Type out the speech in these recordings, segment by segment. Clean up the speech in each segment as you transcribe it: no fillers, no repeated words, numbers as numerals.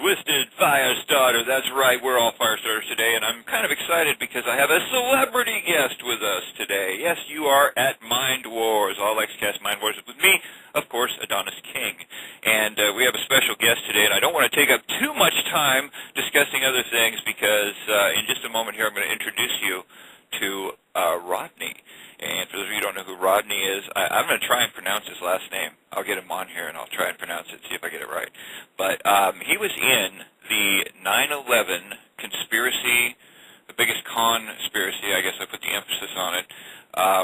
Twisted Firestarter. That's right, we're all Firestarters today, and I'm kind of excited because I have a celebrity guest with us today. Yes, you are at Mind Wars, All XCast Mind Wars, with me, of course, Adonis King. And we have a special guest today, and I don't want to take up too much time discussing other things because in just a moment here I'm going to introduce you to Rodney. And for those of you who don't know who Rodney is, I'm going to try and pronounce his last name. I'll get him on here, and I'll try and pronounce it, see if I get it right. But he was in the 9/11 conspiracy, the biggest conspiracy, I guess I put the emphasis on it,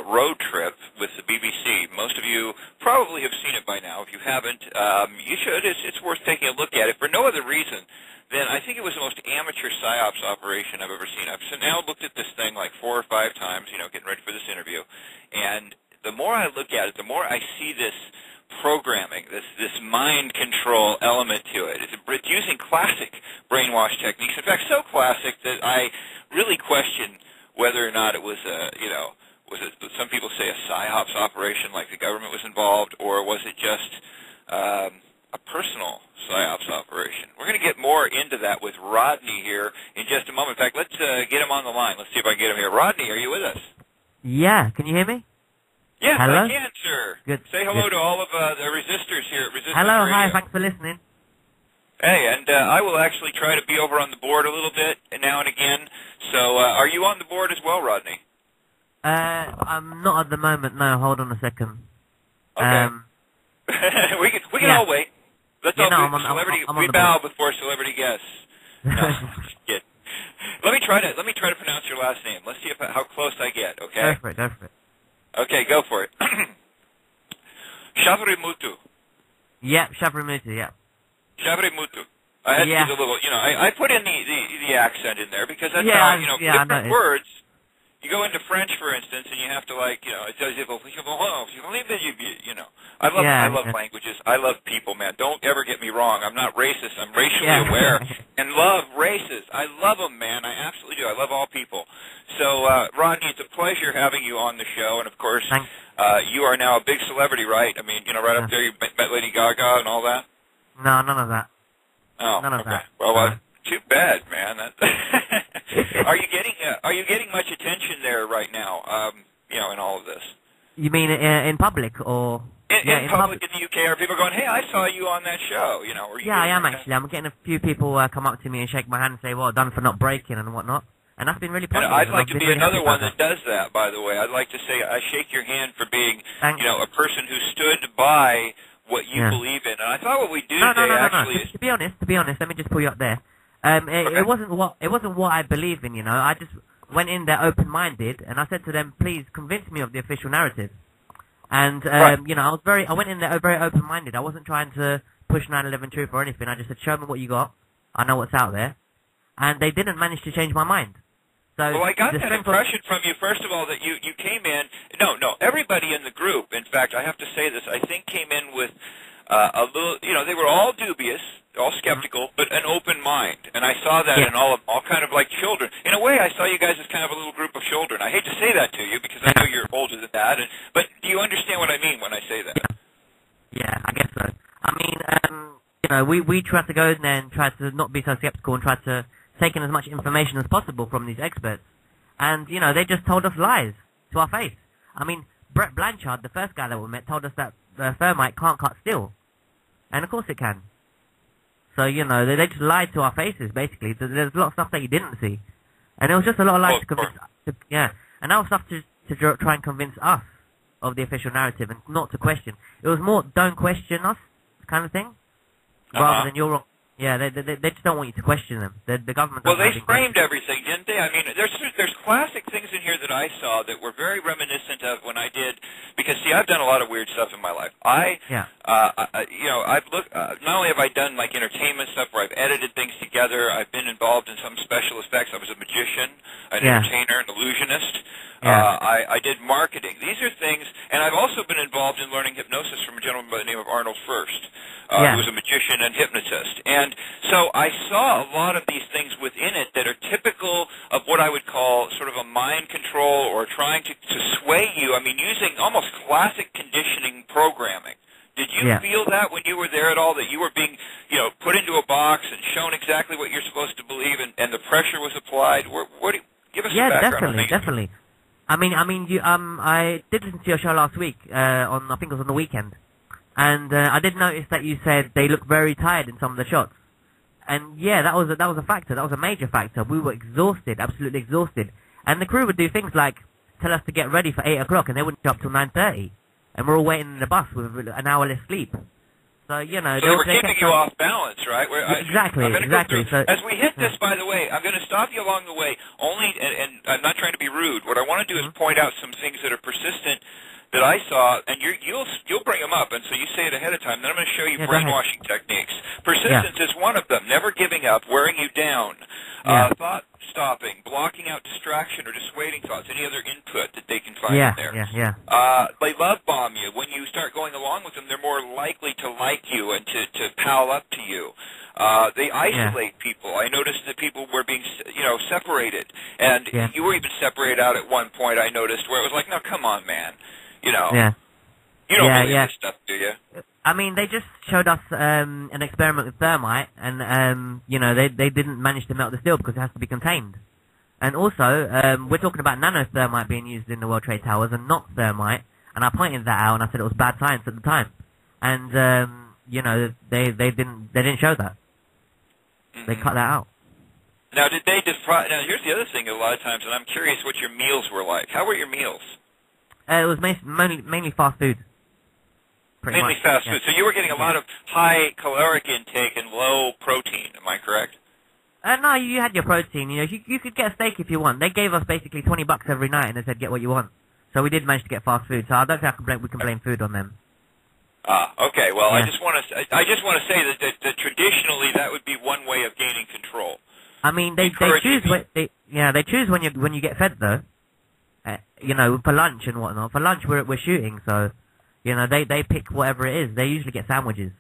road trip with the BBC. Most of you probably have seen it by now. If you haven't, you should. It's worth taking a look at it for no other reason than I think it was the most amateur psyops operation I've ever seen. I've now looked at this thing like 4 or 5 times, you know, getting ready for this interview, and the more I look at it, the more I see this programming, this mind control element to it. It's using classic brainwash techniques. In fact, so classic that I really question whether or not it was was it, some people say, a psyops operation, like the government was involved, or was it just a personal psyops operation? We're going to get more into that with Rodney here in just a moment. In fact, let's get him on the line. Let's see if I can get him here. Rodney, are you with us? Yeah, can you hear me? Yes, hello? I can, sir. Good. Say hello to all of the resistors here at Resistance Hello, Radio. hi, thanks for listening. Hey, and I will actually try to be over on the board a little bit now and again. So are you on the board as well, Rodney? I'm not at the moment, no, hold on a second. Okay. we can all wait. Let's all celebrity. We bow before celebrity guests. No, get. Let me try to pronounce your last name. Let's see how close I get. Okay. Go for it. Okay, go for it. Shavrimutu. Yeah, Shavrimutu. Yeah. Shavrimutu. I had to use a little. You know, I put in the accent in there because that's how different words. You go into French, for instance, and you have to it says I love languages. I love people, man. Don't ever get me wrong. I'm not racist. I'm racially aware and love races. I love them, man. I absolutely do. I love all people. So, Rodney, it's a pleasure having you on the show, and of course, you are now a big celebrity, right? I mean, right up there, you met Lady Gaga and all that. No, none of that. Oh, none of that. Well, too bad, man. All are you getting much attention there right now? In all of this. You mean in public or? In public in the UK, are people going, hey, I saw you on that show, Yeah, I am actually. I'm getting a few people come up to me and shake my hand and say, well done for not breaking and whatnot. And that's been really positive. And I'd like to be another one that does that, by the way. I'd like to say I shake your hand for being, a person who stood by what you believe in. And I thought what we do today actually is... To be honest, let me just pull you up there. It wasn't what I believe in, I just went in there open-minded, and I said to them, please convince me of the official narrative. And, I went in there very open-minded. I wasn't trying to push 9/11 truth or anything. I just said, show me what you got. I know what's out there. And they didn't manage to change my mind. So well, I got that impression from you, first of all, that you came in... No, everybody in the group, in fact, I have to say this, I think came in with a little... they were all dubious, all skeptical, but an open mind. And I saw that in all kind of like children. In a way, I saw you guys as kind of a little group of children. I hate to say that to you because I know you're older than that. But do you understand what I mean when I say that? Yeah, I guess so. I mean, we tried to go in there and try to not be so skeptical and try to take in as much information as possible from these experts. And, they just told us lies to our face. I mean, Brett Blanchard, the first guy that we met, told us that thermite can't cut steel. And of course it can. So, they just lied to our faces, basically. There's a lot of stuff that you didn't see. And it was just a lot of lies to convince... And that was stuff to try and convince us of the official narrative and not to question. It was more, don't question us, kind of thing. Rather than you're wrong. Yeah, they just don't want you to question them. The government... Well, they framed everything, didn't they? I mean, there's classic things in here that I saw that were very reminiscent of when I did... Because, see, I've done a lot of weird stuff in my life. I've looked... not only have I done, like, entertainment stuff where I've edited things together, I've been involved in some special effects. I was a magician, an entertainer, an illusionist. I did marketing. These are things... And I've also been involved in learning hypnosis from a gentleman by the name of Arnold First, who was a magician and hypnotist. And so I saw a lot of these things within it that are typical of what I would call sort of a mind control or trying to sway you. I mean, using almost classic conditioning programming. Did you feel that when you were there at all, that you were being, put into a box and shown exactly what you're supposed to believe and the pressure was applied? Give us some background. Definitely. I did listen to your show last week, I think it was on the weekend. And I did notice that you said they look very tired in some of the shots. And yeah, that was a factor. That was a major factor. We were exhausted, absolutely exhausted. And the crew would do things like tell us to get ready for 8 o'clock, and they wouldn't show up till 9:30. And we're all waiting in the bus with an hour less sleep. So, so they were keeping you off balance, right? Exactly. So, as we hit this, by the way, I'm going to stop you along the way. And I'm not trying to be rude. What I want to do is point out some things that are persistent that I saw, and you'll bring them up, and so you say it ahead of time. Then I'm going to show you brainwashing techniques. Persistence is one of them. Never giving up, wearing you down, thought stopping, blocking out distraction or dissuading thoughts, any other input that they can find in there. They love bomb you. When you start going along with them, they're more likely to like you and to pal up to you. They isolate people. I noticed that people were being, separated, and you were even separated out at one point. I noticed where it was like, no, come on, man. You don't believe this stuff, do you? I mean, they just showed us an experiment with thermite, and they didn't manage to melt the steel because it has to be contained. And also, we're talking about nanothermite being used in the World Trade Towers and not thermite. And I pointed that out, and I said it was bad science at the time. And they didn't show that. They cut that out. Now, did they Now, here's the other thing. A lot of times, and I'm curious what your meals were like. How were your meals? It was mainly fast food. Mainly fast food. So you were getting a lot of high caloric intake and low protein. Am I correct? No, you had your protein. You could get a steak if you want. They gave us basically $20 every night, and they said get what you want. So we did manage to get fast food. So I don't think we can blame food on them. Okay. Well, I just want to say that traditionally that would be one way of gaining control. I mean, they choose when you get fed though. For lunch and whatnot. For lunch we're shooting, so they pick whatever it is. They usually get sandwiches.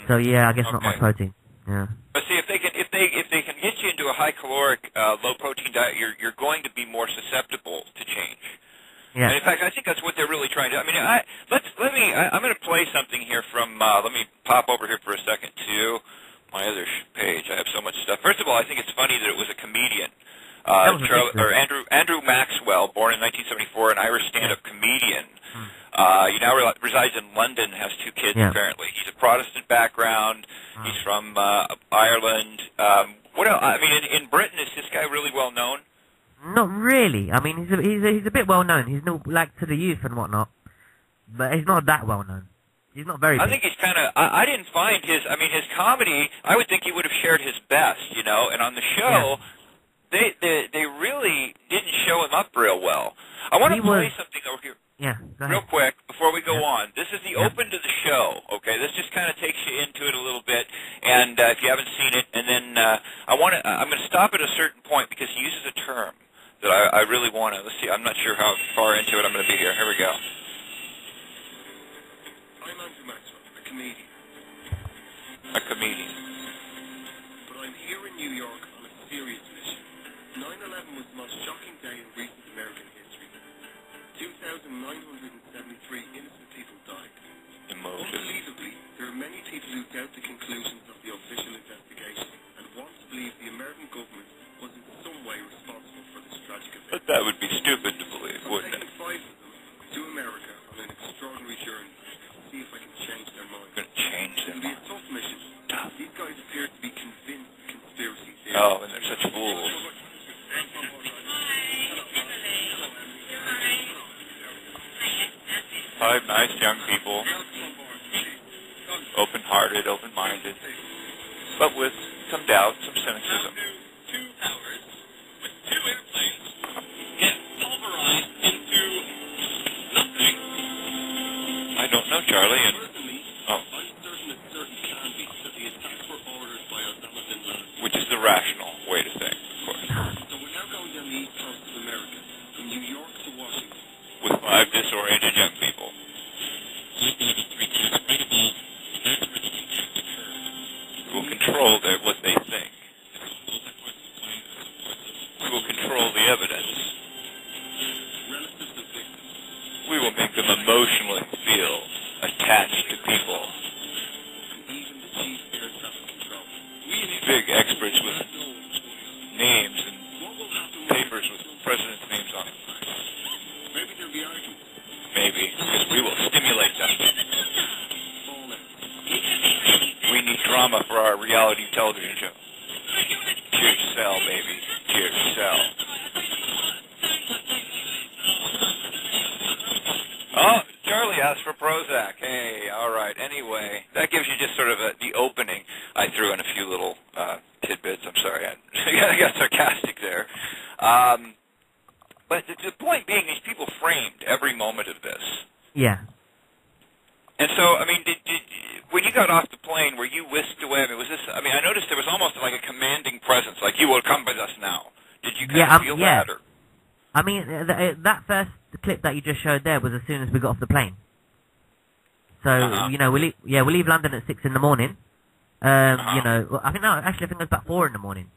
So I guess not much protein. Yeah. But see, if they can get you into a high caloric, low protein diet, you're going to be more susceptible to change. Yeah. And in fact, I think that's what they're really trying to do. I mean, I'm going to play something here from. Let me pop over here for a second to my other page. I have so much stuff. First of all, I think it's funny that it was a comedian That was ridiculous. Andrew Maxwell, born in 1974, an Irish stand-up comedian. He now resides in London, has 2 kids apparently. He's a Protestant background. He's from Ireland. What else? I mean, in Britain, is this guy really well known? Not really. I mean, he's a bit well known. He's not like to the youth and whatnot, but he's not that well known. He's not very big. I think he's kind of. I didn't find his. I mean, his comedy. I would think he would have shared his best, you know. And on the show, they really didn't show him up real well. I want to play something over here. Yeah, go ahead. Real quick, before we go on, this is the open to the show, okay? This just kind of takes you into it a little bit, and if you haven't seen it, and then I'm going to stop at a certain point because he uses a term that I really want to, let's see, I'm not sure how far into it I'm going to be here. Here we go. I'm Andrew Maxwell, a comedian. A comedian. But I'm here in New York on a serious mission. 9/11 was the most shocking day in recent American history. 2,973 innocent people died. Emotion. Unbelievably, there are many people who doubt the conclusions of the official investigation and want to believe the American government was in some way responsible for this tragic event. But that would be stupid to believe, wouldn't it? I'm taking 5 of them to America on an extraordinary journey to see if I can change their minds. Going to change their It'll be a mind. tough mission. These guys appear to be convinced conspiracy theorists. Oh, and they're such fools. Five nice young people, open-hearted, open-minded, but with some doubt, some cynicism. 2 hours with 2 airplanes get pulverized into nothing. I don't know, Charlie, and Personally, oh, I'm certain it certainly can be that the attacks were ordered by Osama bin Laden. which is the rational way to think, of course. So we're now going down the east coast of America, from New York to Washington. With 5 disoriented young people who will control what they think, who will control the evidence. Relatives of victims. We will make them emotionally feel attached to people. And even the chief air traffic control. Big experts with names and What will happen papers with presidents' names on them. Maybe there'll be arguments. Maybe, because we will stimulate them. All that. We need drama for our reality television show. Cheers, Cell, baby. Cheers, Cell. Oh, Charlie asked for Prozac. Hey, all right. Anyway, that gives you just sort of the opening. I threw in a few little tidbits. I'm sorry. I got sarcastic there. But the point being, these people framed every moment of this. Yeah. And so, I mean, when you got off the plane, were you whisked away? I mean, was this? I mean, I noticed there was almost like a commanding presence, like you will come with us now. Did you kind of feel that? Or? I mean, that first clip that you just showed there was as soon as we got off the plane. So you know, we leave London at 6 in the morning. You know, I think it was about 4 in the morning.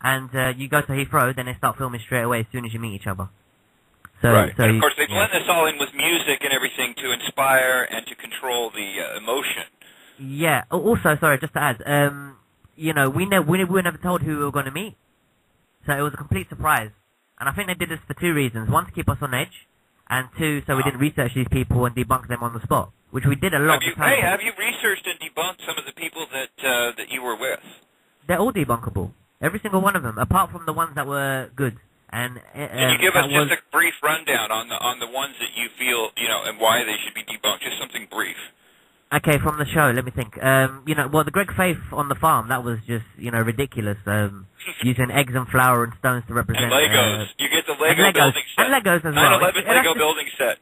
And you go to Heathrow, then they start filming straight away as soon as you meet each other. So, right. So and of course, they blend this all in with music and everything to inspire and to control the emotion. Yeah. Also, sorry, just to add, you know, we were never told who we were going to meet, so it was a complete surprise. And I think they did this for 2 reasons: one, to keep us on edge, and 2, so we didn't research these people and debunk them on the spot, which we did a lot of the time. Hey, have you researched and debunked some of the people that you were with? They're all debunkable, every single one of them, apart from the ones that were good. And can you give us just a brief rundown on the ones that you feel, you know, and why they should be debunked? Just something brief. Okay, from the show, let me think. You know, well, the Greg Faith on the farm, that was just, you know, ridiculous. Using eggs and flour and stones to represent... And Legos. You get the Lego building set. And Legos as well. 9/11 Lego building set.